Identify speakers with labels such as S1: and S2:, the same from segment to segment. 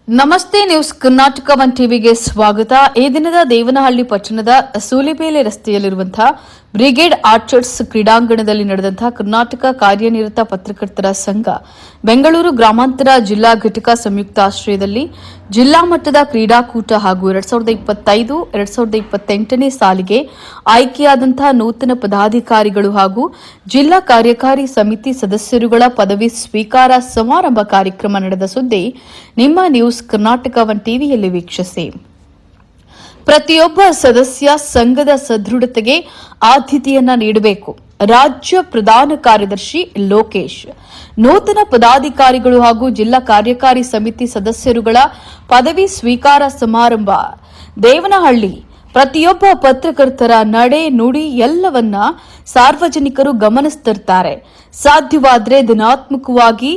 S1: ನಮಸ್ತೆ news Karnataka one ಟಿವಿಗೆ ಸ್ವಾಗತ. ಈ ದಿನದ ದೇವನಹಳ್ಳಿ ಪಟ್ಟಣದ ಸೂಲಿಬೇಲೆ ರಸ್ತೆಯಲ್ಲಿರುವಂತಹ ಬ್ರಿಗೇಡ್ ಆರ್ಚರ್ಸ್ ಕ್ರೀಡಾಂಗಣದಲ್ಲಿ ನಡೆದಂತಹ ಕರ್ನಾಟಕ ಕಾರ್ಯನಿರತ ಪತ್ರಕರ್ತರ ಸಂಘ ಬೆಂಗಳೂರು ಗ್ರಾಮಾಂತರ ಜಿಲ್ಲಾ ಘಟಕ ಸಂಯುಕ್ತ ಆಶ್ರಯದಲ್ಲಿ ಜಿಲ್ಲಾ ಮಟ್ಟದ ಕ್ರೀಡಾಕೂಟ ಹಾಗೂ 2025-2028ನೇ ಸಾಲಿಗೆ ಆಯ್ಕೆಯಾದಂತಹ ನೂತನ ಪದಾಧಿಕಾರಿಗಳು ಹಾಗೂ ಜಿಲ್ಲಾ ಕಾರ್ಯಕಾರಿ ಸಮಿತಿ ಸದಸ್ಯರುಗಳ ಪದವಿ ಸ್ವೀಕಾರ ಸಮಾರಂಭ ಕಾರ್ಯಕ್ರಮ ನಡೆದ ಸುದ್ದಿ ನಿಮ್ಮ ನ್ಯೂಸ್ ಕರ್ನಾಟಕ ಒನ್ ಟಿವಿಯಲ್ಲಿ ವೀಕ್ಷಿಸಿ. ಪ್ರತಿಯೊಬ್ಬ ಸದಸ್ಯ ಸಂಘದ ಸದೃಢತೆಗೆ ಆದ್ಯತೆಯನ್ನ ನೀಡಬೇಕು. ರಾಜ್ಯ ಪ್ರಧಾನ ಕಾರ್ಯದರ್ಶಿ ಲೋಕೇಶ್. ನೂತನ ಪದಾಧಿಕಾರಿಗಳು ಹಾಗೂ ಜಿಲ್ಲಾ ಕಾರ್ಯಕಾರಿ ಸಮಿತಿ ಸದಸ್ಯರುಗಳ ಪದವಿ ಸ್ವೀಕಾರ ಸಮಾರಂಭ ದೇವನಹಳ್ಳಿ. ಪ್ರತಿಯೊಬ್ಬ ಪತ್ರಕರ್ತರ ನಡೆ ನುಡಿ ಎಲ್ಲವನ್ನ ಸಾರ್ವಜನಿಕರು ಗಮನಿಸುತ್ತಿರ್ತಾರೆ. ಸಾಧ್ಯವಾದರೆ ಧನಾತ್ಮಕವಾಗಿ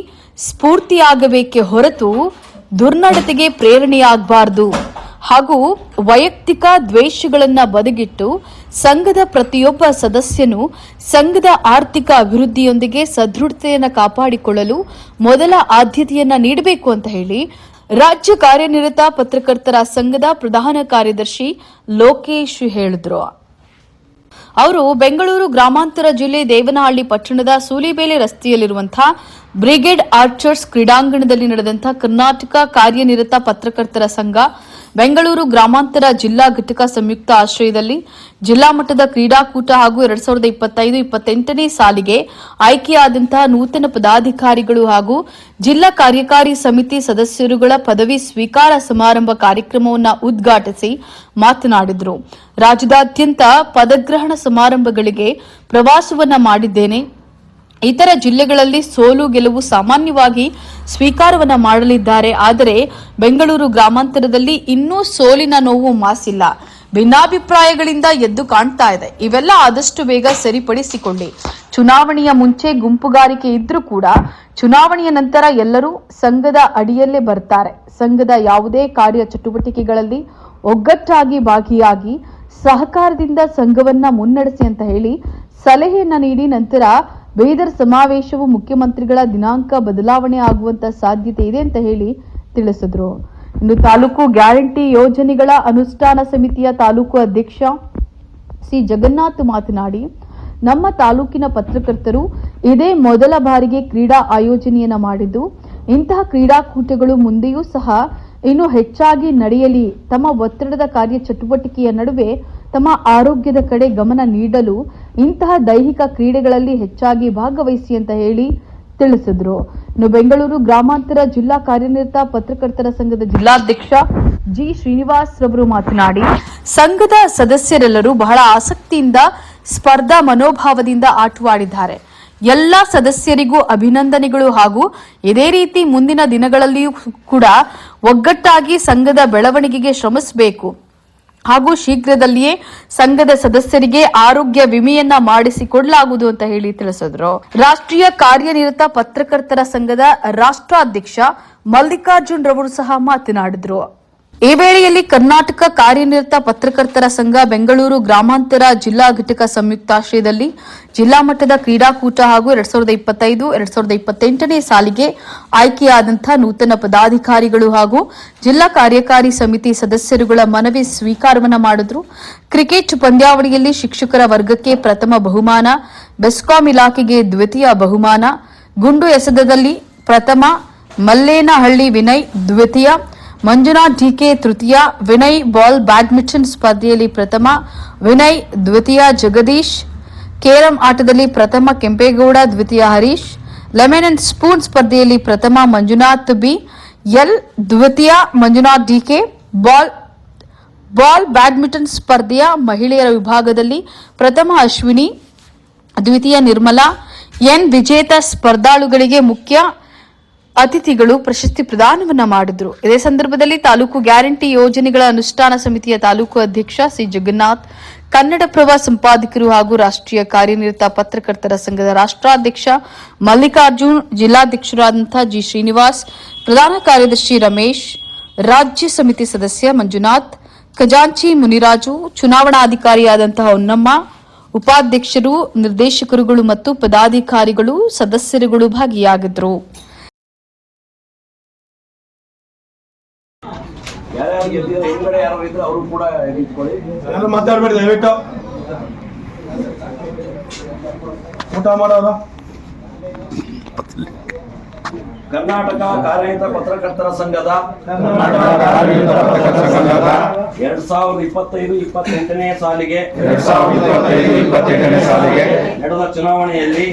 S1: ಸ್ಫೂರ್ತಿಯಾಗಬೇಕೆ ಹೊರತು ದುರ್ನಡತೆಗೆ ಪ್ರೇರಣೆಯಾಗಬಾರದು ಹಾಗೂ ವೈಯಕ್ತಿಕ ದ್ವೇಷಗಳನ್ನು ಬದಿಗಿಟ್ಟು ಸಂಘದ ಪ್ರತಿಯೊಬ್ಬ ಸದಸ್ಯನು ಸಂಘದ ಆರ್ಥಿಕ ಅಭಿವೃದ್ಧಿಯೊಂದಿಗೆ ಸದೃಢತೆಯನ್ನು ಕಾಪಾಡಿಕೊಳ್ಳಲು ಮೊದಲ ಆದ್ಯತೆಯನ್ನ ನೀಡಬೇಕು ಅಂತ ಹೇಳಿ ರಾಜ್ಯ ಕಾರ್ಯನಿರತ ಪತ್ರಕರ್ತರ ಸಂಘದ ಪ್ರಧಾನ ಕಾರ್ಯದರ್ಶಿ ಲೋಕೇಶ್ ಹೇಳಿದ್ರು. ಅವರು ಬೆಂಗಳೂರು ಗ್ರಾಮಾಂತರ ಜಿಲ್ಲೆ ದೇವನಹಳ್ಳಿ ಪಟ್ಟಣದ ಸೂಲಿಬೇಲೆ ರಸ್ತೆಯಲ್ಲಿರುವಂತಹ ಬ್ರಿಗೇಡ್ ಆರ್ಚರ್ಸ್ ಕ್ರೀಡಾಂಗಣದಲ್ಲಿ ನಡೆದಂತಹ ಕರ್ನಾಟಕ ಕಾರ್ಯನಿರತ ಪತ್ರಕರ್ತರ ಸಂಘ ಬೆಂಗಳೂರು ಗ್ರಾಮಾಂತರ ಜಿಲ್ಲಾ ಘಟಕ ಸಂಯುಕ್ತ ಆಶ್ರಯದಲ್ಲಿ ಜಿಲ್ಲಾ ಮಟ್ಟದ ಕ್ರೀಡಾಕೂಟ ಹಾಗೂ 2025-28ನೇ ಸಾಲಿಗೆ ಆಯ್ಕೆಯಾದಂತಹ ನೂತನ ಪದಾಧಿಕಾರಿಗಳು ಹಾಗೂ ಜಿಲ್ಲಾ ಕಾರ್ಯಕಾರಿ ಸಮಿತಿ ಸದಸ್ಯರುಗಳ ಪದವಿ ಸ್ವೀಕಾರ ಸಮಾರಂಭ ಕಾರ್ಯಕ್ರಮವನ್ನು ಉದ್ಘಾಟಿಸಿ ಮಾತನಾಡಿದರು. ರಾಜ್ಯದಾದ್ಯಂತ ಪದಗ್ರಹಣ ಸಮಾರಂಭಗಳಿಗೆ ಪ್ರವಾಸವನ್ನ ಮಾಡಿದ್ದೇನೆ. ಇತರ ಜಿಲ್ಲೆಗಳಲ್ಲಿ ಸೋಲು ಗೆಲುವು ಸಾಮಾನ್ಯವಾಗಿ ಸ್ವೀಕಾರವನ್ನ ಮಾಡಲಿದ್ದಾರೆ. ಆದರೆ ಬೆಂಗಳೂರು ಗ್ರಾಮಾಂತರದಲ್ಲಿ ಇನ್ನೂ ಸೋಲಿನ ನೋವು ಮಾಸಿಲ್ಲ. ಭಿನ್ನಾಭಿಪ್ರಾಯಗಳಿಂದ ಎದ್ದು ಕಾಣ್ತಾ ಇದೆ. ಇವೆಲ್ಲ ಆದಷ್ಟು ಬೇಗ ಸರಿಪಡಿಸಿಕೊಳ್ಳಿ. ಚುನಾವಣೆಯ ಮುಂಚೆ ಗುಂಪುಗಾರಿಕೆ ಇದ್ರೂ ಕೂಡ ಚುನಾವಣೆಯ ನಂತರ ಎಲ್ಲರೂ ಸಂಘದ ಅಡಿಯಲ್ಲೇ ಬರ್ತಾರೆ. ಸಂಘದ ಯಾವುದೇ ಕಾರ್ಯ ಚಟುವಟಿಕೆಗಳಲ್ಲಿ ಒಗ್ಗಟ್ಟಾಗಿ ಭಾಗಿಯಾಗಿ ಸಹಕಾರದಿಂದ ಸಂಘವನ್ನ ಮುನ್ನಡೆಸಿ ಅಂತ ಹೇಳಿ ಸಲಹೆಯನ್ನ ನೀಡಿ ನಂತರ ಬೀದರ್ ಸಮಾವೇಶವು ಮುಖ್ಯಮಂತ್ರಿಗಳ ದಿನಾಂಕ ಬದಲಾವಣೆ ಆಗುವಂತ ಸಾಧ್ಯತೆ ಇದೆ ಅಂತ ಹೇಳಿ ತಿಳಿಸಿದ್ರು. ಇನ್ನು ತಾಲೂಕು ಗ್ಯಾರಂಟಿ ಯೋಜನೆಗಳ ಅನುಷ್ಠಾನ ಸಮಿತಿಯ ತಾಲೂಕು ಅಧ್ಯಕ್ಷ ಸಿ ಜಗನ್ನಾಥ್ ಮಾತನಾಡಿ, ನಮ್ಮ ತಾಲೂಕಿನ ಪತ್ರಕರ್ತರು ಇದೇ ಮೊದಲ ಬಾರಿಗೆ ಕ್ರೀಡಾ ಆಯೋಜನೆಯನ್ನ ಮಾಡಿದ್ದು, ಇಂತಹ ಕ್ರೀಡಾಕೂಟಗಳು ಮುಂದೆಯೂ ಸಹ ಇನ್ನೂ ಹೆಚ್ಚಾಗಿ ನಡೆಯಲಿ. ತಮ್ಮ ಒತ್ತಡದ ಕಾರ್ಯ ಚಟುವಟಿಕೆಯ ನಡುವೆ ತಮ್ಮ ಆರೋಗ್ಯದ ಕಡೆ ಗಮನ ನೀಡಲು ಇಂತಹ ದೈಹಿಕ ಕ್ರೀಡೆಗಳಲ್ಲಿ ಹೆಚ್ಚಾಗಿ ಭಾಗವಹಿಸಿ ಅಂತ ಹೇಳಿ ತಿಳಿಸಿದ್ರು. ಇನ್ನು ಬೆಂಗಳೂರು ಗ್ರಾಮಾಂತರ ಜಿಲ್ಲಾ ಕಾರ್ಯನಿರತ ಪತ್ರಕರ್ತರ ಸಂಘದ ಜಿಲ್ಲಾಧ್ಯಕ್ಷ ಜಿ ಶ್ರೀನಿವಾಸ್ ರವರು ಮಾತನಾಡಿ, ಸಂಘದ ಸದಸ್ಯರೆಲ್ಲರೂ ಬಹಳ ಆಸಕ್ತಿಯಿಂದ ಸ್ಪರ್ಧಾ ಮನೋಭಾವದಿಂದ ಆಟವಾಡಿದ್ದಾರೆ. ಎಲ್ಲ ಸದಸ್ಯರಿಗೂ ಅಭಿನಂದನೆಗಳು ಹಾಗೂ ಇದೇ ರೀತಿ ಮುಂದಿನ ದಿನಗಳಲ್ಲಿಯೂ ಕೂಡ ಒಗ್ಗಟ್ಟಾಗಿ ಸಂಘದ ಬೆಳವಣಿಗೆಗೆ ಶ್ರಮಿಸಬೇಕು ಹಾಗೂ ಶೀಘ್ರದಲ್ಲಿಯೇ ಸಂಘದ ಸದಸ್ಯರಿಗೆ ಆರೋಗ್ಯ ವಿಮೆಯನ್ನ ಮಾಡಿಸಿಕೊಡಲಾಗುವುದು ಅಂತ ಹೇಳಿ ತಿಳಿಸಿದ್ರು. ರಾಷ್ಟ್ರೀಯ ಕಾರ್ಯನಿರತ ಪತ್ರಕರ್ತರ ಸಂಘದ ರಾಷ್ಟ್ರಾಧ್ಯಕ್ಷ ಮಲ್ಲಿಕಾರ್ಜುನ್ ರವರು ಸಹ ಮಾತನಾಡಿದ್ರು. ಈ ವೇಳೆಯಲ್ಲಿ ಕರ್ನಾಟಕ ಕಾರ್ಯನಿರತ ಪತ್ರಕರ್ತರ ಸಂಘ ಬೆಂಗಳೂರು ಗ್ರಾಮಾಂತರ ಜಿಲ್ಲಾ ಘಟಕ ಸಂಯುಕ್ತಾಶ್ರಯದಲ್ಲಿ ಜಿಲ್ಲಾ ಮಟ್ಟದ ಕ್ರೀಡಾಕೂಟ ಹಾಗೂ 2025-2028ನೇ ಸಾಲಿಗೆ ಆಯ್ಕೆಯಾದಂತಹ ನೂತನ ಪದಾಧಿಕಾರಿಗಳು ಹಾಗೂ ಜಿಲ್ಲಾ ಕಾರ್ಯಕಾರಿ ಸಮಿತಿ ಸದಸ್ಯರುಗಳ ಮನವಿ ಸ್ವೀಕಾರವನ್ನ ಮಾಡಿದ್ರು. ಕ್ರಿಕೆಟ್ ಪಂದ್ಯಾವಳಿಯಲ್ಲಿ ಶಿಕ್ಷಕರ ವರ್ಗಕ್ಕೆ ಪ್ರಥಮ ಬಹುಮಾನ, ಬೆಸ್ಕಾಂ ಇಲಾಖೆಗೆ ದ್ವಿತೀಯ ಬಹುಮಾನ, ಗುಂಡು ಎಸೆತದಲ್ಲಿ ಪ್ರಥಮ ಮಲ್ಲೇನಹಳ್ಳಿ ವಿನಯ್ ದ್ವಿತೀಯ, ಮಂಜುನಾಥ್ ಡಿಕೆ ತೃತೀಯ, ವಿನಯ್ ಬಾಲ್ ಬ್ಯಾಡ್ಮಿಂಟನ್ ಸ್ಪರ್ಧೆಯಲ್ಲಿ ಪ್ರಥಮ ವಿನಯ್ ದ್ವಿತೀಯ, ಜಗದೀಶ್ ಕೇರಂ ಆಟದಲ್ಲಿ ಪ್ರಥಮ ಕೆಂಪೇಗೌಡ ದ್ವಿತೀಯ, ಹರೀಶ್ ಲೆಮನ್ ಅಂಡ್ ಸ್ಪೂನ್ ಸ್ಪರ್ಧೆಯಲ್ಲಿ ಪ್ರಥಮ ಮಂಜುನಾಥ್ ಬಿ ಎಲ್ ದ್ವಿತೀಯ, ಮಂಜುನಾಥ್ ಡಿಕೆ ಬಾಲ್ ಬ್ಯಾಡ್ಮಿಂಟನ್ ಸ್ಪರ್ಧೆಯ ಮಹಿಳೆಯರ ವಿಭಾಗದಲ್ಲಿ ಪ್ರಥಮ ಅಶ್ವಿನಿ ದ್ವಿತೀಯ, ನಿರ್ಮಲಾ ಎನ್ ವಿಜೇತ ಸ್ಪರ್ಧಾಳುಗಳಿಗೆ ಮುಖ್ಯ ಅತಿಥಿಗಳು ಪ್ರಶಸ್ತಿ ಪ್ರದಾನವನ್ನ ಮಾಡಿದ್ರು. ಇದೇ ಸಂದರ್ಭದಲ್ಲಿ ತಾಲೂಕು ಗ್ಯಾರಂಟಿ ಯೋಜನೆಗಳ ಅನುಷ್ಠಾನ ಸಮಿತಿಯ ತಾಲೂಕು ಅಧ್ಯಕ್ಷ ಸಿ ಜಗನ್ನಾಥ್, ಕನ್ನಡಪ್ರಭ ಸಂಪಾದಕರು ಹಾಗೂ ರಾಷ್ಟ್ರೀಯ ಕಾರ್ಯನಿರತ ಪತ್ರಕರ್ತರ ಸಂಘದ ರಾಷ್ಟ್ರಾಧ್ಯಕ್ಷ ಮಲ್ಲಿಕಾರ್ಜುನ್, ಜಿಲ್ಲಾಧ್ಯಕ್ಷರಾದಂತಹ ಜಿ ಶ್ರೀನಿವಾಸ್, ಪ್ರಧಾನ ಕಾರ್ಯದರ್ಶಿ ರಮೇಶ್, ರಾಜ್ಯ ಸಮಿತಿ ಸದಸ್ಯ ಮಂಜುನಾಥ್, ಖಜಾಂಚಿ ಮುನಿರಾಜು, ಚುನಾವಣಾಧಿಕಾರಿಯಾದಂತಹ ಹೊನ್ನಮ್ಮ, ಉಪಾಧ್ಯಕ್ಷರು, ನಿರ್ದೇಶಕರುಗಳು ಮತ್ತು ಪದಾಧಿಕಾರಿಗಳು ಸದಸ್ಯರುಗಳು ಭಾಗಿಯಾಗಿದ್ದರು.
S2: ಯಾರು ಗೆದ್ದಿರೋ ಹಿಂಗಡೆ ಯಾರು ಇದ್ರೆ ಅವರು ಕೂಡ ನಿಂತ್ಕೊಳ್ಳಿ.
S3: ಮಾತಾಡ್ಬೇಡಿ ದಯವಿಟ್ಟು. ಊಟ ಮಾಡೋರು.
S2: ಕರ್ನಾಟಕ ಕಾರ್ಯನಿರತ ಪತ್ರಕರ್ತರ ಸಂಘದ 2025-28ನೇ ಸಾಲಿಗೆ ನಡೆದ ಚುನಾವಣೆಯಲ್ಲಿ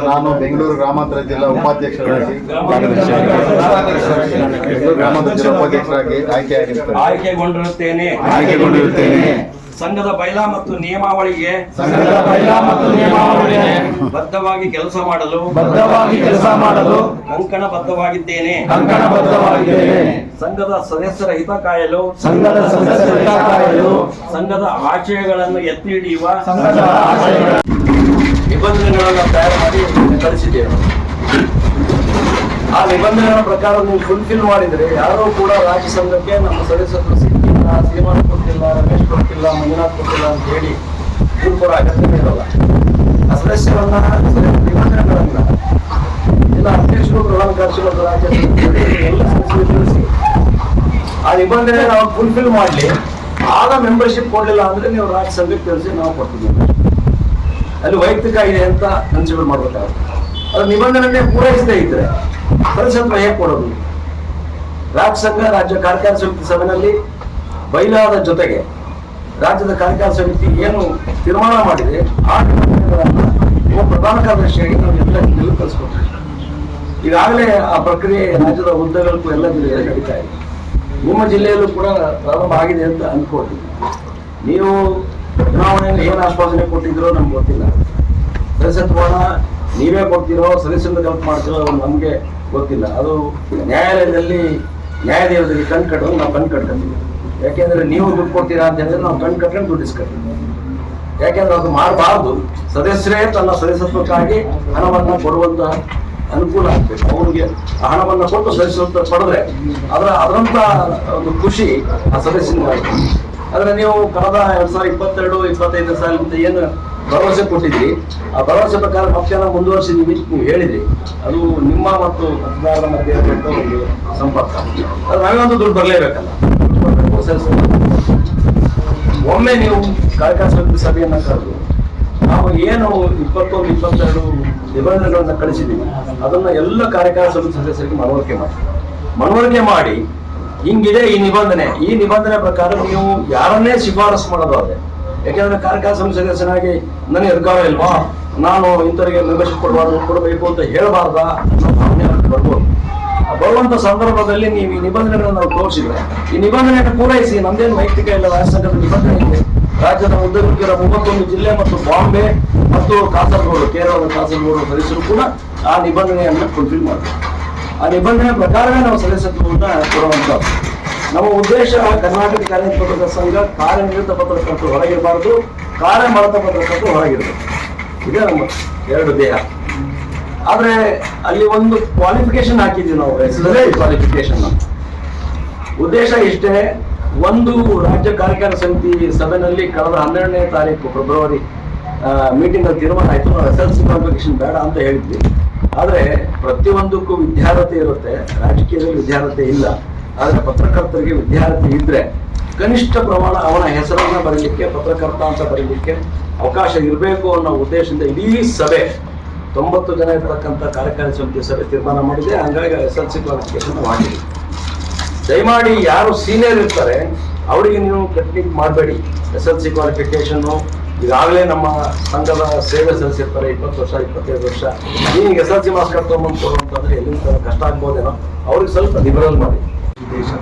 S2: ನಾನು
S4: ಬೆಂಗಳೂರು ಗ್ರಾಮಾಂತರ ಜಿಲ್ಲಾ ಉಪಾಧ್ಯಕ್ಷರಾಗಿ
S2: ಆಯ್ಕೆಗೊಂಡಿರುತ್ತೇನೆ. ಸಂಘದ ಬೈಲಾ ಮತ್ತು ನಿಯಮಾವಳಿಗೆ ಬದ್ಧವಾಗಿ ಕೆಲಸ ಮಾಡಲು ಕಂಕಣಬದ್ಧವಾಗಿದ್ದೇನೆ. ಸಂಘದ ಸದಸ್ಯರ ಹಿತ ಕಾಯಲು ಸಂಘದ ಆಶಯಗಳನ್ನು ಎತ್ತಿ ಹಿಡಿಯುವ ನಿಬಂಧನೆಗಳನ್ನು ತಯಾರು ಮಾಡಿ ಕಳಿಸಿದ್ದೇವೆ. ಆ ನಿಬಂಧನೆಗಳ ಪ್ರಕಾರ ನೀವು ಫುಲ್ಫಿಲ್ ಮಾಡಿದ್ರೆ ಯಾರೂ ಕೂಡ ರಾಜ್ಯ ಸಂಘಕ್ಕೆ ನಮ್ಮ ಸದಸ್ಯರು ಸಿಕ್ಕಿಲ್ಲ, ಶ್ರೀಮಾನ್ ಕೊಟ್ಟಿಲ್ಲ, ರಮೇಶ್ ಕೊಟ್ಟಿಲ್ಲ, ಮಂಜುನಾಥ್ ಕೊಟ್ಟಿಲ್ಲ ಅಂತ ಹೇಳಿ ಕೊಡೋ ಅಗತ್ಯ ಇರೋಲ್ಲ. ಆ ಸದಸ್ಯರನ್ನ ನಿಬಂಧನೆಗಳನ್ನ ಜಿಲ್ಲಾ ಅಧ್ಯಕ್ಷರು, ಪ್ರಧಾನ ಕಾರ್ಯದರ್ಶಿಗಳು, ರಾಜ್ಯ ಎಲ್ಲ ಸದಸ್ಯರು ತಿಳಿಸಿ ಆ ನಿಬಂಧನೆ ನಾವು ಫುಲ್ಫಿಲ್ ಮಾಡಲಿ. ಆಗ ಮೆಂಬರ್ಶಿಪ್ ಕೊಡಲಿಲ್ಲ ಅಂದ್ರೆ ನೀವು ರಾಜ್ಯ ಸಂಘಕ್ಕೆ ತಿಳಿಸಿ ನಾವು ಕೊಡ್ತೀವಿ. ಅಲ್ಲಿ ವೈಯಕ್ತಿಕ ಇದೆ ಅಂತ ಕನ್ಸಿಡರ್ ಮಾಡ್ಬೇಕಾಗುತ್ತೆ. ಅದು ನಿಬಂಧನೆ ಪೂರೈಸದೇ ಇದ್ರೆ ಸದಸ್ಯತ್ವ ಹೇಗೆ ಕೊಡೋದು? ರಾಜ್ಯ ಸಂಘ ರಾಜ್ಯ ಕಾರ್ಯಕಾರಿ ಸಮಿತಿ ಸಭೆಯಲ್ಲಿ ಬೈಲಾದ ಜೊತೆಗೆ ರಾಜ್ಯದ ಕಾರ್ಯಕಾರಿ ಸಮಿತಿ ಏನು ತೀರ್ಮಾನ ಮಾಡಿದೆ ಆ ನಿಬಂಧನೆಗಳನ್ನ ಪ್ರಧಾನ ಕಾರ್ಯದರ್ಶಿಯಾಗಿ ನಾವು ಎಲ್ಲ ಕಳಿಸ್ಕೊಡ್ತೀವಿ. ಈಗಾಗಲೇ ಆ ಪ್ರಕ್ರಿಯೆ ರಾಜ್ಯದ ಹುದ್ದೆಗಳಿಗೂ ಎಲ್ಲ ಜಿಲ್ಲೆಯಲ್ಲಿ ನಡೀತಾ ಇದೆ. ನಿಮ್ಮ ಜಿಲ್ಲೆಯಲ್ಲೂ ಕೂಡ ಪ್ರಾರಂಭ ಆಗಿದೆ ಅಂತ ಅಂದ್ಕೊಳ್ತೀವಿ. ನೀವು ಚುನಾವಣೆಯಲ್ಲಿ ಏನು ಆಶ್ವಾಸನೆ ಕೊಟ್ಟಿದ್ದೀರೋ ನಮ್ಗೆ ಗೊತ್ತಿಲ್ಲ. ಸದಸ್ಯತ್ವನ ನೀವೇ ಕೊಡ್ತೀರೋ, ಸದಸ್ಯರಿಂದ ಕಲ್ಪ್ ಮಾಡ್ತೀರೋ ಅದು ನಮಗೆ ಗೊತ್ತಿಲ್ಲ. ಅದು ನ್ಯಾಯಾಲಯದಲ್ಲಿ ನ್ಯಾಯದೇವರಿಗೆ ಕಣ್ ಕಟ್ಟೋದು ನಾವು ಕಣ್ ಕಟ್ಕೊತೀವಿ. ಯಾಕೆಂದ್ರೆ ನೀವು ದುಡ್ಡು ಕೊಡ್ತೀರಾ ಅಂತ ಹೇಳಿದ್ರೆ ನಾವು ಕಣ್ ಕಟ್ಕೊಂಡು ದುಡ್ಡು ಇಸ್ಕೊತೀವಿ. ಯಾಕೆಂದ್ರೆ ಅದು ಮಾಡಬಾರ್ದು. ಸದಸ್ಯರೇ ತನ್ನ ಸದಸ್ಯತ್ವಕ್ಕಾಗಿ ಹಣವನ್ನು ಕೊಡುವಂತ ಅನುಕೂಲ ಆಗ್ಬೇಕು. ಅವ್ರಿಗೆ ಆ ಹಣವನ್ನು ಕೊಟ್ಟು ಸದಸ್ಯತ್ವ ಪಡೆದ್ರೆ ಅದರಂತ ಒಂದು ಖುಷಿ ಆ ಸದಸ್ಯನಿಗೆ. ಆದ್ರೆ ನೀವು ಕಳೆದ 2022-25 ಸಾಲಿನಿಂದ ಏನು ಭರವಸೆ ಕೊಟ್ಟಿದ್ರಿ, ಆ ಭರವಸೆ ಪ್ರಕಾರ ಪಕ್ಷನ ಮುಂದುವರಿಸಿದೀವಿ ನೀವು ಹೇಳಿದ್ರಿ. ಅದು ನಿಮ್ಮ ಮತ್ತು ಮತದಾರರ ಮಧ್ಯೆ ಒಂದು ಸಂಪರ್ಕ. ಅದು ನಾವೊಂದು ದುಡ್ಡು ಬರಲೇಬೇಕಲ್ಲ. ಒಮ್ಮೆ ನೀವು ಕಾರ್ಯಕಾರಿ ಸಮಿತಿ ಸಭೆಯನ್ನ ಕರೆದು ನಾವು ಏನು 21-22 ನಿಬಂಧನೆಗಳನ್ನ ಕಳಿಸಿದ್ದೀವಿ ಅದನ್ನ ಎಲ್ಲ ಕಾರ್ಯಕಾರಿ ಸಮಿತಿ ಸದಸ್ಯರಿಗೆ ಮನವರಿಕೆ ಮಾಡಿ ಹಿಂಗಿದೆ ಈ ನಿಬಂಧನೆ ಪ್ರಕಾರ ನೀವು ಯಾರನ್ನೇ ಶಿಫಾರಸು ಮಾಡೋದಾದ್ರೆ, ಯಾಕೆಂದ್ರೆ ಕಾರ್ಯಕಾರಿ ಸಮಿತಿ ಸದಸ್ಯನಾಗಿ ನನಗೆ ಅಧಿಕಾರ ಇಲ್ವಾ, ನಾನು ಇಂಥವರಿಗೆ ಮೆಂಬರ್ಶಿಪ್ ಕೊಡಬೇಕು ಅಂತ ಹೇಳಬಾರ್ದ ಅನ್ನೋ ಭಾವನೆ ಬರ್ಬೋದು. ಬರುವಂತ ಸಂದರ್ಭದಲ್ಲಿ ನೀವು ಈ ನಿಬಂಧನೆಗಳನ್ನು ನಾವು ತೋರಿಸಿದ್ರೆ ಈ ನಿಬಂಧನೆಯನ್ನು ಪೂರೈಸಿ, ನಮ್ದೇನು ವೈಯಕ್ತಿಕ ಇಲ್ಲ, ರಾಜ್ಯ ಸಂಘದ ನಿಬಂಧನೆ ಇದೆ. ರಾಜ್ಯದ ಉದ್ದಗಲಕ್ಕಿರೋ 31 ಜಿಲ್ಲೆ ಮತ್ತು ಬಾಂಬೆ ಮತ್ತು ಕಾಸರಗೋಡು, ಕೇರಳದ ಕಾಸರಗೋಡು ಸದಸ್ಯರು ಕೂಡ ಆ ನಿಬಂಧನೆಯನ್ನು ಫುಲ್ಫಿಲ್ ಮಾಡ್ತಾರೆ. ಆ ನಿಬಂಧನೆ ಪ್ರಕಾರವೇ ನಾವು ಸದಸ್ಯತ್ವವನ್ನು ಕೊಡುವಂಥದ್ದು. ನಮ್ಮ ಉದ್ದೇಶ ಕರ್ನಾಟಕ ಕಾರ್ಯನಿರತ ಪತ್ರಕರ್ತರ ಸಂಘ ಕಾರ್ಯನಿರತ ಪತ್ರಕರ್ತರು ಹೊರಗಿರಬಾರ್ದು, ಕಾರ್ಯನಿರತ ಪತ್ರಕರ್ತರು ಹೊರಗಿರಬೇಕು. ಇದೇ ನಮ್ಮ ಎರಡು ದೇಹ. ಆದ್ರೆ ಅಲ್ಲಿ ಒಂದು ಕ್ವಾಲಿಫಿಕೇಶನ್ ಹಾಕಿದ್ವಿ ನಾವು, ಕ್ವಾಲಿಫಿಕೇಶನ್. ಉದ್ದೇಶ ಇಷ್ಟೇ, ಒಂದು ರಾಜ್ಯ ಕಾರ್ಯಕಾರಿ ಸಮಿತಿ ಸಭೆಯಲ್ಲಿ ಕಳೆದ 12ನೇ ತಾರೀಕು ಫೆಬ್ರವರಿ ಮೀಟಿಂಗ್ ಅಲ್ಲಿ ತೀರ್ಮಾನ ಆಯ್ತು, ನಾವು SLC ಕ್ವಾಲಿಫಿಕೇಶನ್ ಬೇಡ ಅಂತ ಹೇಳಿದ್ವಿ. ಆದ್ರೆ ಪ್ರತಿಯೊಂದಕ್ಕೂ ವಿದ್ಯಾರ್ಹತೆ ಇರುತ್ತೆ, ರಾಜಕೀಯದಲ್ಲಿ ವಿದ್ಯಾರ್ಹತೆ ಇಲ್ಲ. ಆದ್ರೆ ಪತ್ರಕರ್ತರಿಗೆ ವಿದ್ಯಾರ್ಹತೆ ಇದ್ರೆ ಕನಿಷ್ಠ ಪ್ರಮಾಣ ಅವನ ಹೆಸರನ್ನ ಬರೀಲಿಕ್ಕೆ, ಪತ್ರಕರ್ತ ಅಂತ ಬರೀಲಿಕ್ಕೆ ಅವಕಾಶ ಇರಬೇಕು ಅನ್ನೋ ಉದ್ದೇಶದಿಂದ ಇಡೀ ಸಭೆ 90 ಜನ ಇರ್ತಕ್ಕಂಥ ಕಾರ್ಯಕಾರಿ ಸಮಿತಿ ಸಭೆ ತೀರ್ಮಾನ ಮಾಡಿದೆ. ಹಂಗಾಗಿ SLC ಕ್ವಾಲಿಫಿಕೇಶನ್ ಮಾಡಿದೆ. ದಯಮಾಡಿ ಯಾರು ಸೀನಿಯರ್ ಇರ್ತಾರೆ ಅವರಿಗೆ ನೀವು ಕಟ್ನಿಂಗ್ ಮಾಡಬೇಡಿ. SLC ಕ್ವಾಲಿಫಿಕೇಶನ್ನು ಈಗಾಗಲೇ ನಮ್ಮ ಸಂಘದ ಸೇವೆ ಸಲ್ಲಿಸಿರ್ತಾರೆ 20 ವರ್ಷ 25 ವರ್ಷ. ಈಗ SLC ಮಾರ್ಕ್ಸ್ ಕಟ್ಕೊಂಡ್ಬಂದು ಕೊಡುವಂತಂದ್ರೆ ಎಲ್ಲಿಂದ ಕಷ್ಟ ಆಗ್ಬೋದೇನೋ, ಅವ್ರಿಗೆ ಸ್ವಲ್ಪ ಲಿಬರಲ್ ಮಾಡಿ.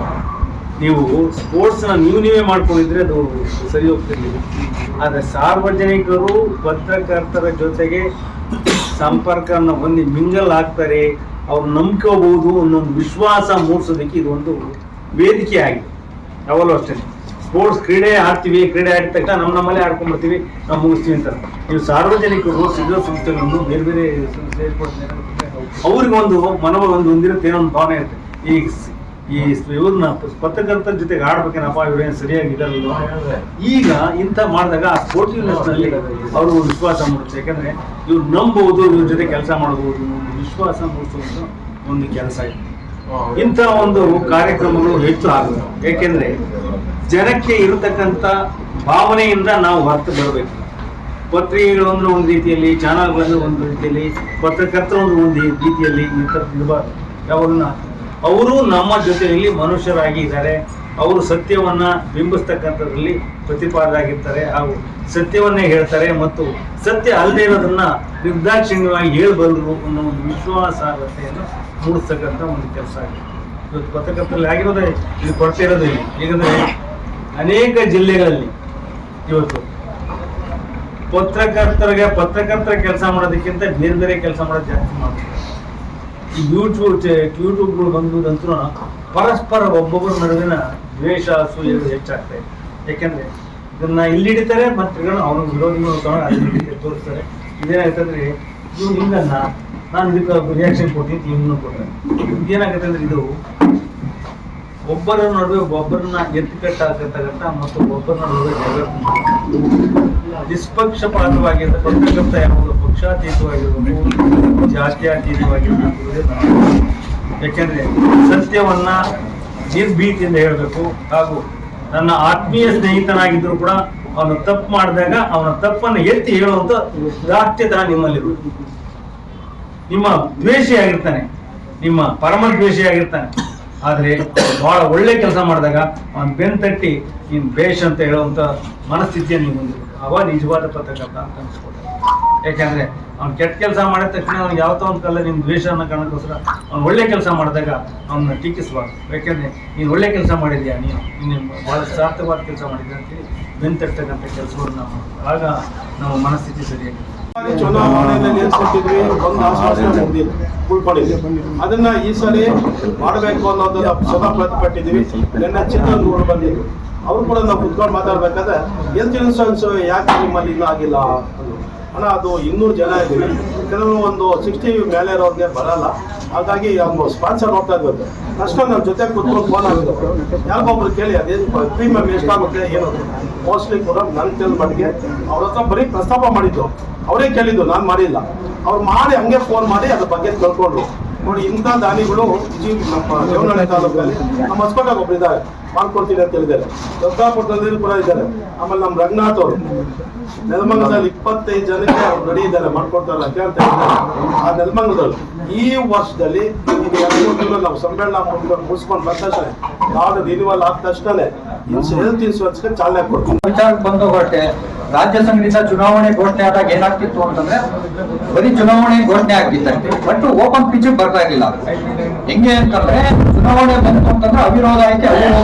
S3: ನೀವು ಸ್ಪೋರ್ಟ್ಸ್ನ ನೀವೇ ಮಾಡ್ಕೊಂಡಿದ್ರೆ ಅದು ಸರಿ ಹೋಗ್ತಿರ್ಲಿಲ್ಲ. ಆದರೆ ಸಾರ್ವಜನಿಕರು ಪತ್ರಕರ್ತರ ಜೊತೆಗೆ ಸಂಪರ್ಕವನ್ನು ಹೊಂದಿ ಮಿಂಗಲ್ ಆಗ್ತಾರೆ, ಅವ್ರು ನಂಬ್ಕೋಬಹುದು ಅನ್ನೊಂದು ವಿಶ್ವಾಸ ಮೂಡಿಸೋದಕ್ಕೆ ಇದೊಂದು ವೇದಿಕೆ ಆಗಿದೆ. ಯಾವಾಗಲೂ ಅಷ್ಟೇ, ಸ್ಪೋರ್ಟ್ಸ್ ಕ್ರೀಡೆ ಆಡ್ತೀವಿ, ಕ್ರೀಡೆ ಆಡಿದ ತಕ್ಷಣ ನಮ್ಮಲ್ಲೇ ಆಡ್ಕೊಂಡ್ಬರ್ತೀವಿ, ನಾವು ಮುಗಿಸ್ತೀವಿ ಅಂತ. ನೀವು ಸಾರ್ವಜನಿಕರು ಸಿಗೋ ಸಂಸ್ಥೆಗಳನ್ನು ಬೇರೆ ಬೇರೆ ಅವ್ರಿಗೆ ಒಂದು ಮನೋಭಾವ ಹೊಂದಿರುತ್ತೆ, ಏನೋ ಒಂದು ಭಾವನೆ ಇರುತ್ತೆ. ಈ ಇವ್ರನ್ನ ಪತ್ರಕರ್ತರ ಜೊತೆಗೆ ಆಡ್ಬೇಕೇನಪ್ಪ, ಇವ್ರೇನು ಸರಿಯಾಗಿದ್ದಾರಲ್ಲ. ಈಗ ಇಂಥ ಮಾಡಿದಾಗ ಆ ಸ್ಪೋರ್ಟಿವ್ನೆಸ್ ನಲ್ಲಿ ಅವರು ವಿಶ್ವಾಸ ಮೂಡುತ್ತೆ. ಯಾಕಂದ್ರೆ ಇವ್ರು ನಂಬಬಹುದು, ಇವ್ರ ಜೊತೆ ಕೆಲಸ ಮಾಡಬಹುದು, ವಿಶ್ವಾಸ ಮೂಡಿಸುವಂತ ಒಂದು ಕೆಲಸ ಇದೆ. ಇಂಥ ಒಂದು ಕಾರ್ಯಕ್ರಮಗಳು ಹೆಚ್ಚು ಆಗಬೇಕು. ಏಕೆಂದ್ರೆ ಜನಕ್ಕೆ ಇರತಕ್ಕಂಥ ಭಾವನೆಯಿಂದ ನಾವು ಹೊರತು ಬರಬೇಕು. ಪತ್ರಿಕೆಗಳು ಅಂದ್ರೆ ಒಂದು ರೀತಿಯಲ್ಲಿ, ಚಾನಲ್ಗಳು ಒಂದು ರೀತಿಯಲ್ಲಿ, ಪತ್ರಕರ್ತರು ಒಂದು ರೀತಿಯಲ್ಲಿ ಈ ಥರ ಇರಬಾರ್ದು. ಯಾವನ್ನ ಅವರು ನಮ್ಮ ಜೊತೆಯಲ್ಲಿ ಮನುಷ್ಯರಾಗಿ ಇದ್ದಾರೆ. ಅವರು ಸತ್ಯವನ್ನ ಬಿಂಬಿಸ್ತಕ್ಕಂಥದ್ರಲ್ಲಿ ಪ್ರತಿಪಾದರಾಗಿರ್ತಾರೆ ಹಾಗೂ ಸತ್ಯವನ್ನೇ ಹೇಳ್ತಾರೆ ಮತ್ತು ಸತ್ಯ ಅಲ್ಲದೆ ಇರೋದನ್ನ ನಿರ್ದಾಕ್ಷಿಣ್ಯವಾಗಿ ಹೇಳಬಲ್ಲರು ಅನ್ನೋ ಒಂದು ವಿಶ್ವಾಸಾರ್ಹತೆಯನ್ನು ಮೂಡಿಸ್ತಕ್ಕಂಥ ಒಂದು ಕೆಲಸ ಆಗಿದೆ. ಇವತ್ತು ಪತ್ರಕರ್ತರಲ್ಲಿ ಆಗಿರೋದೇ ಇದು ಕೊಡ್ತಾ ಇರೋದಿಲ್ಲ. ಈಗಂದ್ರೆ ಅನೇಕ ಜಿಲ್ಲೆಗಳಲ್ಲಿ ಇವತ್ತು ಪತ್ರಕರ್ತರ ಕೆಲಸ ಮಾಡೋದಕ್ಕಿಂತ ಬೇರೆ ಬೇರೆ ಕೆಲಸ ಮಾಡೋದು ಜಾಸ್ತಿ ಮಾಡ್ತಾರೆ. ಈ ಯೂಟ್ಯೂಬ್ಗಳು ಬಂದುದಂತೂ ಪರಸ್ಪರ ಒಬ್ಬೊಬ್ಬರ ನಡುವಿನ ದ್ವೇಷ ಅಸೂಯೆಗಳು ಹೆಚ್ಚಾಗ್ತಾ ಇದೆ. ಯಾಕೆಂದ್ರೆ ಇದನ್ನ ಇಲ್ಲಿ ಹಿಡಿತಾರೆ, ಮತ್ತೆ ಅವನ ವಿರೋಧಿಗಳು ತೋರಿಸ್ತಾರೆ. ಇದೇನಾಗ್ತಂದ್ರೆ ಇವ್ನು ಹಿಂಗನ್ನ ನಾನು ಇದಕ್ಕೆ ರಿಯಾಕ್ಷನ್ ಕೊಡ್ತೀನಿ, ಇವನು ಕೊಡ್ತಾರೆ. ಇದೇನಾಗುತ್ತೆ ಅಂದ್ರೆ ಇದು ಒಬ್ಬರ ನಡುವೆ ಒಬ್ಬರನ್ನ ಎತ್ತಿಕಟ್ಟಾಗತಕ್ಕಂಥ ಮತ್ತು ಒಬ್ಬರ ನಡುವೆ ಜಗಳ ನಿಷ್ಪಕ್ಷಪಾತವಾಗಿರ್ತ ಪತ್ರಕರ್ತ ಯಾವುದು ಪಕ್ಷಾತೀತವಾಗಿರ್ಬೇಕು, ಜಾತ್ಯಾತೀತವಾಗಿರ್ಬೇಕು. ಯಾಕೆಂದ್ರೆ ಸತ್ಯವನ್ನ ನಿರ್ಭೀತಿಯಿಂದ ಹೇಳಬೇಕು. ಹಾಗೂ ನನ್ನ ಆತ್ಮೀಯ ಸ್ನೇಹಿತನಾಗಿದ್ರು ಕೂಡ ಅವನು ತಪ್ಪು ಮಾಡಿದಾಗ ಅವನ ತಪ್ಪನ್ನು ಎತ್ತಿ ಹೇಳುವಂತ ದಾಷ್ಟ್ಯತನ ನಿಮ್ಮಲ್ಲಿರುವುದು. ನಿಮ್ಮ ದ್ವೇಷಿಯಾಗಿರ್ತಾನೆ, ನಿಮ್ಮ ಪರಮ ದ್ವೇಷಿಯಾಗಿರ್ತಾನೆ, ಆದ್ರೆ ಬಹಳ ಒಳ್ಳೆ ಕೆಲಸ ಮಾಡಿದಾಗ ಅವನ್ ಬೆನ್ ತಟ್ಟಿ ನೀನ್ ಬೇಷ್ ಅಂತ ಹೇಳುವಂತ ಮನಸ್ಥಿತಿಯನ್ನು ನೀವು ಹೊಂದಿರ್ಬೇಕು. ಅವ ನಿಜವಾದ ಪತ್ರಕರ್ತ ಅಂತ ಅನ್ಸ್ಕೊಳ್ತಾರೆ. ಯಾಕಂದ್ರೆ ಅವ್ನು ಕೆಟ್ಟ ಕೆಲಸ ಮಾಡಿದ ತಕ್ಷಣ ಅವ್ನಿಗೆ ಯಾವತ್ತೋ ಒಂದು ಕಾಲ ನಿಮ್ ದ್ವೇಷನ ಕಾರಣಕ್ಕೋಸ್ಕರ ಅವ್ನು ಒಳ್ಳೆ ಕೆಲಸ ಮಾಡಿದಾಗ ಅವನ್ನ ಟೀಕಿಸಬಾರ್ದು. ಯಾಕೆಂದ್ರೆ ನೀನು ಒಳ್ಳೆ ಕೆಲಸ ಮಾಡಿದ್ಯಾ, ನೀನು ಬಹಳ ಸಾರ್ಥಕವಾದ ಕೆಲಸ ಮಾಡಿದ್ಯಾ ಅಂತೇಳಿ ಬೆನ್ ತಟ್ಟತಕ್ಕಂಥ ಕೆಲಸವನ್ನು ನಾವು ಆಗ ನಮ್ಮ ಮನಸ್ಥಿತಿ ಸರಿಯಾಗಿದೆ.
S5: ಚುನಾವಣೆಯಲ್ಲಿ ನಿಲ್ಸ್ಕೊಟ್ಟಿದ್ವಿ, ಒಂದು ಆಶ್ವಾಸನೆ ಉಳ್ಕೊಂಡಿದ್ವಿ. ಅದನ್ನ ಈ ಸರಿ ಮಾಡಬೇಕು ಅನ್ನೋದನ್ನ ಸ್ವತಃ ಪ್ರತಿಪಟ್ಟಿದ್ವಿ. ನಿನ್ನೆ ಚಿತ್ರದುರ್ಗ ಬಂದಿದ್ವಿ, ಅವ್ರು ಕೂಡ ನಾವು ಕುತ್ಕೊಂಡು ಮಾತಾಡ್ಬೇಕಾದ್ರೆ ಹೆಲ್ತ್ ಇನ್ಶೂರೆನ್ಸ್ ಯಾಕೆ ನಿಮ್ಮಲ್ಲಿ ಇನ್ನೂ ಆಗಿಲ್ಲ ಅಣ್ಣ, ಅದು 200 ಜನ ಇದ್ದೀವಿ, ಕೆಲವು ಒಂದು 60 ಮೇಲೆ ಇರೋರಿಗೆ ಬರಲ್ಲ. ಹಾಗಾಗಿ ಅವ್ನು ಸ್ಪಾನ್ಸರ್ ಹೋಗ್ತಾ ಇದ್ವಿ. ಅಷ್ಟೊಂದು ನಮ್ಮ ಜೊತೆ ಕೂತ್ಕೊಂಡು ಫೋನ್ ಆಗಿದ್ದು ಯಾರಿಗೊಬ್ರು ಕೇಳಿ ಅದೇನು ಪ್ರೀಮಿಯಂ ಎಷ್ಟಾಗುತ್ತೆ ಏನು ಮೋಸ್ಟ್ಲಿ ಕೂಡ ನನ್ನ ತಿಳಿದ ಮಟ್ಟಿಗೆ ಅವ್ರ ಹತ್ರ ಬರೀ ಪ್ರಸ್ತಾಪ ಮಾಡಿದ್ದು, ಅವರೇ ಕೇಳಿದ್ದು, ನಾನು ಮಾಡಿಲ್ಲ. ಅವ್ರು ಮಾಡಿ ಹಂಗೆ ಫೋನ್ ಮಾಡಿ ಅದ್ರ ಬಗ್ಗೆ ತಿಳ್ಕೊಂಡ್ರು. ನೋಡಿ, ಇಂಥ ದಾನಿಗಳು ನಮ್ಮ ದೇವನಹಳ್ಳಿ ತಾಲೂಕಲ್ಲಿ ನಮ್ಮ ಹೊಸಕೋಟೆಗೆ ಒಬ್ರು ಇದ್ದಾರೆ, ಮಾಡ್ಕೊಡ್ತೀನಿ ಅಂತ ಹೇಳಿದ್ದಾರೆ. ದೊಡ್ಡಪುರದಲ್ಲಿ ಕೂಡ ಇದ್ದಾರೆ. ಆಮೇಲೆ ನಮ್ಮ ರಂಗನಾಥ್ ಅವರು ನೆಲಮಂಗಲದಲ್ಲಿ 25 ಜನಕ್ಕೆ ಅವ್ರು ರೆಡಿ ಇದ್ದಾರೆ, ಮಾಡ್ಕೊಡ್ತಾರಲ್ಲ ಅಂತ ಹೇಳಿದ್ದಾರೆ. ಆ ನೆಲಮಂಗಲದಲ್ಲಿ ಈ ವರ್ಷದಲ್ಲಿ ನಾವು ಸಮ್ಮೇಳನ ಮುಗಿಸ್ಕೊಂಡು ಬಂದ ತಕ್ಷಣ ಕಾರ್ಡ್ ರಿನ್ಯೂವಲ್ ಆದ ತಕ್ಷಣ ಹೆಲ್ತ್ ಇನ್ಶೂರೆನ್ಸ್ಗೆ ಚಾಲನೆ ಕೊಡ್ತೀವಿ.
S6: ವಿಚಾರಕ್ಕೆ ಬಂದೋಗಟ್ಟೆ ರಾಜ್ಯ ಸಂಘದಿಂದ ಚುನಾವಣೆ ಘೋಷಣೆ ಆದಾಗ ಏನಾಗ್ತಿತ್ತು ಅಂತಂದ್ರೆ ಬರೀ ಚುನಾವಣೆ ಘೋಷಣೆ ಆಗ್ತಿತ್ತಂತೆ, ಬಟ್ ಓಪನ್ ಪಿಚ್ ಬರ್ತಾ ಇರಲಿಲ್ಲ. ಹೆಂಗೆ ಅಂತಂದ್ರೆ ಚುನಾವಣೆ ಬಂತು ಅಂತಂದ್ರೆ ಅವಿರೋಧ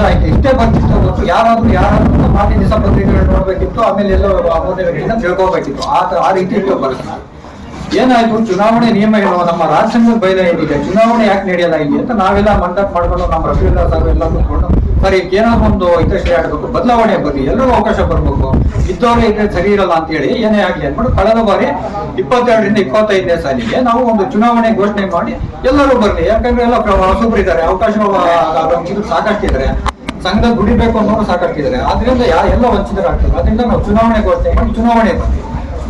S6: ಆಯ್ಕೆ ಇಷ್ಟೇ ಬರ್ತಿತ್ತು ಹೊತ್ತು ಯಾರಾದ್ರೂ ಮಾತಿ ದಿವಸ ಪತ್ರಿಕೆಗಳು ನೋಡ್ಬೇಕಿತ್ತು, ಆಮೇಲೆ ಎಲ್ಲ ವ್ಯಕ್ತಿಯಿಂದ ತಿಳ್ಕೋಬೇಕಿತ್ತು. ಆ ರೀತಿ ಇತ್ತು ಪರಿಸ್ಥಿತಿ. ಏನಾಯ್ತು, ಚುನಾವಣೆ ನಿಯಮ ಏನು, ನಮ್ಮ ರಾಜ್ಯಾಂಗದ ಬೈಲ ಏನಿದೆ, ಚುನಾವಣೆ ಯಾಕೆ ನಡೆಯಲ್ಲ ಇಲ್ಲಿ ಅಂತ ನಾವೆಲ್ಲ ಮಂಡಪ್ ಮಾಡ್ಕೊಂಡು ನಮ್ಮ ರಫೀಲ್ದಾರ್ ಸಾಹೇಬ್ ಎಲ್ಲ ಕೂತ್ಕೊಂಡು ಸರಿ ಏನಾದ್ರು ಒಂದು ಹಿತಶ್ರೀ ಆಡ್ಬೇಕು, ಬದಲಾವಣೆ ಬರ್ಲಿ, ಎಲ್ಲರೂ ಅವಕಾಶ ಬರ್ಬೇಕು, ಇದ್ದವ್ರೆ ಇದ್ರೆ ಸರಿ ಇರಲ್ಲ ಅಂತ ಹೇಳಿ ಏನೇ ಆಗ್ಲಿ ಅಂದ್ಬಿಟ್ಟು ಕಳೆದ ಬಾರಿ 22ರಿಂದ 25ನೇ ಸಾಲಿಗೆ ನಾವು ಒಂದು ಚುನಾವಣೆ ಘೋಷಣೆ ಮಾಡಿ ಎಲ್ಲರೂ ಬರ್ಲಿ, ಯಾಕಂದ್ರೆ ಎಲ್ಲ ಹೊಸಬ್ರು ಇದ್ದಾರೆ, ಅವಕಾಶ ಸಾಕಷ್ಟಿದ್ದಾರೆ, ಸಂಘ ದುಡಿಬೇಕು ಅನ್ನೋರು ಸಾಕಷ್ಟಿದ್ದಾರೆ. ಆದ್ರಿಂದ ಎಲ್ಲ ವಂಚಿತರಾಗ್ತಾರೆ. ಅದರಿಂದ ನಾವು ಚುನಾವಣೆ ಘೋಷಣೆ ಮಾಡಿ ಚುನಾವಣೆ ಬಂದ್ವಿ.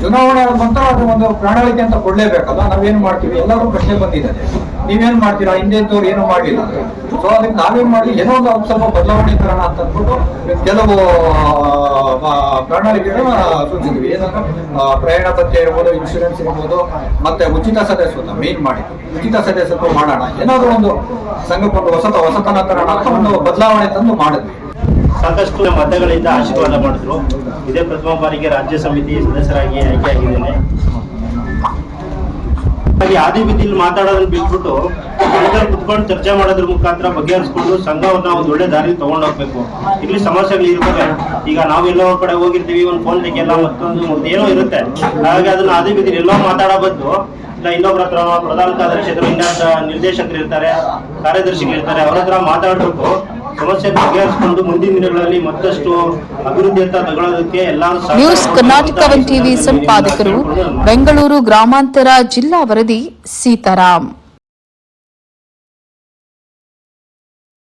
S6: ಚುನಾವಣೆ ಬಂತ ಅದು ಒಂದು ಪ್ರಣಾಳಿಕೆ ಅಂತ ಕೊಡ್ಲೇಬೇಕಲ್ಲ. ನಾವೇನ್ ಮಾಡ್ತೀವಿ, ಎಲ್ಲರೂ ಪ್ರಶ್ನೆ ಬಂದಿದ್ದಾರೆ, ನೀವೇನ್ ಮಾಡ್ತೀರಾ, ಹಿಂದೆ ಇದ್ದವ್ರು ಏನು ಮಾಡಿಲ್ಲ. ಸೊ ಅದಕ್ಕೆ ನಾವೇನ್ ಮಾಡಿ ಏನೋ ಒಂದು ಸ್ವಲ್ಪ ಬದಲಾವಣೆ ತರೋಣ ಅಂತ ಅಂದ್ಬಿಟ್ಟು ಕೆಲವು ಪ್ರಣಾಳಿಕೆಗಳನ್ನ ಸೂಚಿಸಿದ್ವಿ. ಏನಂದ್ರೆ ಪ್ರಯಾಣ ಭತ್ಯೆ ಇರ್ಬೋದು, ಇನ್ಶೂರೆನ್ಸ್ ಇರ್ಬೋದು, ಮತ್ತೆ ಉಚಿತ ಸದಸ್ಯತ್ವ ಮೇನ್ ಮಾಡಿದ್ವಿ. ಉಚಿತ ಸದಸ್ಯತ್ವ ಮಾಡೋಣ, ಏನಾದ್ರು ಒಂದು ಸಂಘಕ್ಕೊಂದು ಹೊಸತನ ತರೋಣ ಅಂತ ಒಂದು ಬದಲಾವಣೆ ತಂದು ಮಾಡಿದ್ವಿ.
S7: ಸಾಕಷ್ಟು ಮತಗಳಿಂದ ಆಶೀರ್ವಾದ ಮಾಡಿದ್ರು. ಇದೇ ಪ್ರಥಮ ಬಾರಿಗೆ ರಾಜ್ಯ ಸಮಿತಿ ಸದಸ್ಯರಾಗಿ ಆಯ್ಕೆಯಾಗಿದ್ದೇನೆ. ಹಾಗೆ ಆದಿ ಬೀದಿಯಲ್ಲಿ ಮಾತಾಡೋದನ್ನ ಬಿಟ್ಬಿಟ್ಟು ಕುತ್ಕೊಂಡು ಚರ್ಚೆ ಮಾಡೋದ್ರ ಮುಖಾಂತರ ಬಗೆಹರಿಸ್ಕೊಂಡು ಸಂಘವನ್ನ ಒಂದು ಒಳ್ಳೆ ದಾರಿ ತಗೊಂಡು ಹೋಗ್ಬೇಕು. ಇಲ್ಲಿ ಸಮಸ್ಯೆಗಳು ಇರ್ತವೆ. ಈಗ ನಾವೆಲ್ಲೋ ಕಡೆ ಹೋಗಿರ್ತೀವಿ, ಒಂದು ಫೋನ್ ತೆಗೆಯಲ್ಲ, ಮತ್ತೊಂದು ಏನೋ ಇರುತ್ತೆ. ಹಾಗಾಗಿ ಅದನ್ನ ಆದಿ ಬೀದಿಯಲ್ಲಿ ಎಲ್ಲೋ ಮಾತಾಡೋ ಬದ್ದು ಇಲ್ಲ ಇನ್ನೊಬ್ಬರ ಹತ್ರ ಪ್ರಧಾನ ಕಾರ್ಯದರ್ಶಿಗಳು, ನಿರ್ದೇಶಕರು ಇರ್ತಾರೆ, ಕಾರ್ಯದರ್ಶಿಗಳು ಇರ್ತಾರೆ, ಅವ್ರ ಹತ್ರ ಮಾತಾಡ್ಬಿಟ್ಟು ಸಮಸ್ಯೆ ಬಗೆಹರಿಸಿಕೊಂಡು ಮುಂದಿನ ದಿನಗಳಲ್ಲಿ ಮತ್ತಷ್ಟು ಅಭಿವೃದ್ಧಿಯತ್ತ ತಗೊಳ್ಳೋದಕ್ಕೆ ಎಲ್ಲರೂ
S1: ನ್ಯೂಸ್ ಕರ್ನಾಟಕ 1 ಟಿವಿ ಸಂಪಾದಕರು, ಬೆಂಗಳೂರು ಗ್ರಾಮಾಂತರ ಜಿಲ್ಲಾ ವರದಿ ಸೀತಾರಾಮ್.